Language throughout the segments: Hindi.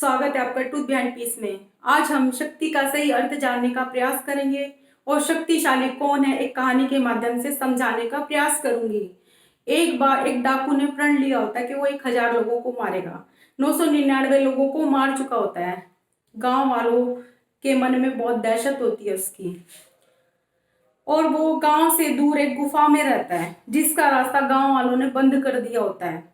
स्वागत है आपका ट्रूथ बिहाइंड पीस में। आज हम शक्ति का सही अर्थ जानने का प्रयास करेंगे और शक्तिशाली कौन है एक कहानी के माध्यम से समझाने का प्रयास करूंगी। एक बार एक डाकू ने प्रण लिया होता है कि वो 1000 लोगों को मारेगा। 999 लोगों को मार चुका होता है। गांव वालों के मन में बहुत दहशत होती है उसकी, और वो गांव से दूर एक गुफा में रहता है जिसका रास्ता गांव वालों ने बंद कर दिया होता है।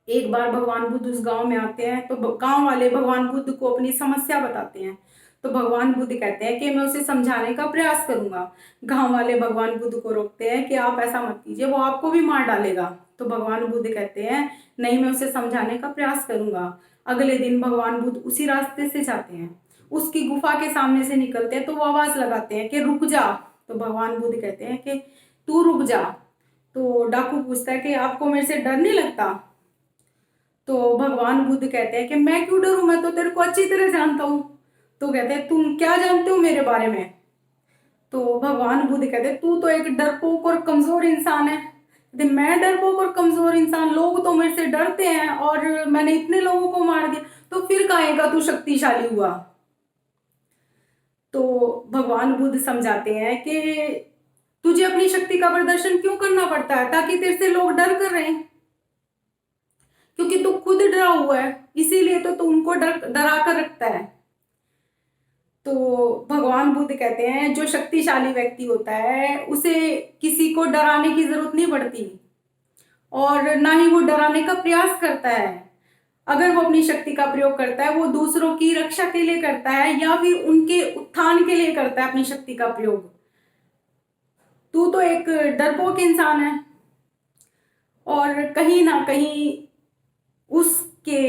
एक बार भगवान बुद्ध उस गांव में आते हैं तो गांव वाले भगवान बुद्ध को अपनी समस्या बताते हैं। तो भगवान बुद्ध कहते हैं कि मैं उसे समझाने का प्रयास करूंगा। गांव वाले भगवान बुद्ध को रोकते हैं कि आप ऐसा मत कीजिए, वो आपको भी मार डालेगा। तो भगवान बुद्ध कहते हैं नहीं, मैं उसे समझाने का प्रयास करूंगा। अगले दिन भगवान बुद्ध उसी रास्ते से जाते हैं, उसकी गुफा के सामने से निकलते हैं तो वो आवाज लगाते हैं कि रुक जा। तो भगवान बुद्ध कहते हैं कि तू रुक जा। तो डाकू पूछता है कि आपको मेरे से डर नहीं लगता? तो भगवान बुद्ध कहते हैं कि मैं क्यों डरूं, मैं तो तेरे को अच्छी तरह जानता हूं। तो कहते हैं तुम क्या जानते हो मेरे बारे में? तो भगवान बुद्ध कहते हैं तू तो एक डरपोक और कमजोर इंसान है। कहते मैं डरपोक और कमजोर इंसान? लोग तो मेरे से डरते हैं और मैंने इतने लोगों को मार दिया, तो फिर कहेगा तू शक्तिशाली हुआ? तो भगवान बुद्ध समझाते हैं कि तुझे अपनी शक्ति का प्रदर्शन क्यों करना पड़ता है? ताकि तेरे से लोग डर कर रहे हैं, क्योंकि तू खुद डरा हुआ है, इसीलिए तो तू उनको डरा कर रखता है। तो भगवान बुद्ध कहते हैं जो शक्तिशाली व्यक्ति होता है उसे किसी को डराने की जरूरत नहीं पड़ती, और ना ही वो डराने का प्रयास करता है। अगर वो अपनी शक्ति का प्रयोग करता है वो दूसरों की रक्षा के लिए करता है या फिर उनके उत्थान के लिए करता है अपनी शक्ति का प्रयोग। तू तो एक डरपोक इंसान है, और कहीं ना कहीं उसके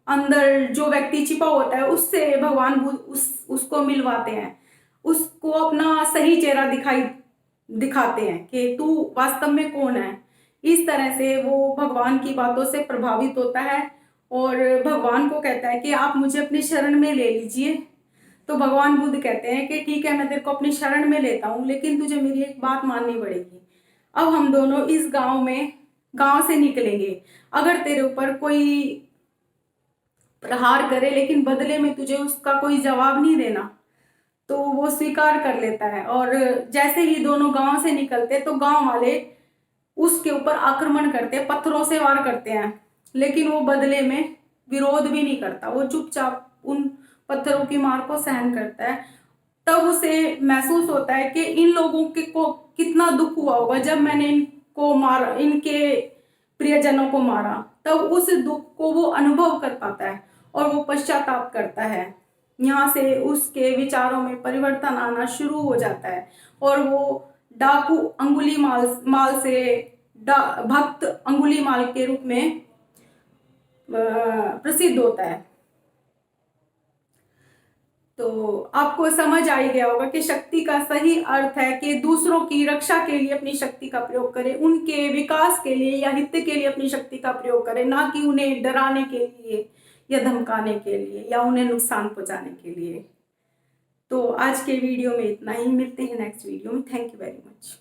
अंदर जो व्यक्ति छिपा होता है उससे भगवान बुद्ध उसको मिलवाते हैं, उसको अपना सही चेहरा दिखाते हैं कि तू वास्तव में कौन है। इस तरह से वो भगवान की बातों से प्रभावित होता है और भगवान को कहता है कि आप मुझे अपनी शरण में ले लीजिए। तो भगवान बुद्ध कहते हैं कि ठीक है, मैं तेरे को अपनी शरण में लेता हूँ, लेकिन तुझे मेरी एक बात माननी पड़ेगी। अब हम दोनों इस गांव से निकलेंगे। अगर तेरे ऊपर कोई प्रहार करे लेकिन बदले में तुझे उसका कोई जवाब नहीं देना, तो वो स्वीकार कर लेता है। और जैसे ही दोनों गांव से निकलते तो गांव वाले उसके ऊपर आक्रमण करते, पत्थरों से वार करते हैं, लेकिन वो बदले में विरोध भी नहीं करता, वो चुपचाप उन पत्थरों की मार को सहन करता है। तब उसे महसूस होता है कि इन लोगों के को कितना दुख हुआ होगा जब मैंने इनको मारा, इनके प्रियजनों को मारा। तब उस दुख को वो अनुभव कर पाता है और वो पश्चाताप करता है। यहाँ से उसके विचारों में परिवर्तन आना शुरू हो जाता है और वो डाकू अंगुली माल से भक्त अंगुली माल के रूप में प्रसिद्ध होता है। तो आपको समझ आ ही गया होगा कि शक्ति का सही अर्थ है कि दूसरों की रक्षा के लिए अपनी शक्ति का प्रयोग करें, उनके विकास के लिए या हित के लिए अपनी शक्ति का प्रयोग करें, ना कि उन्हें डराने के लिए या धमकाने के लिए या उन्हें नुकसान पहुंचाने के लिए। तो आज के वीडियो में इतना ही, मिलते हैं नेक्स्ट वीडियो में। Thank you very much.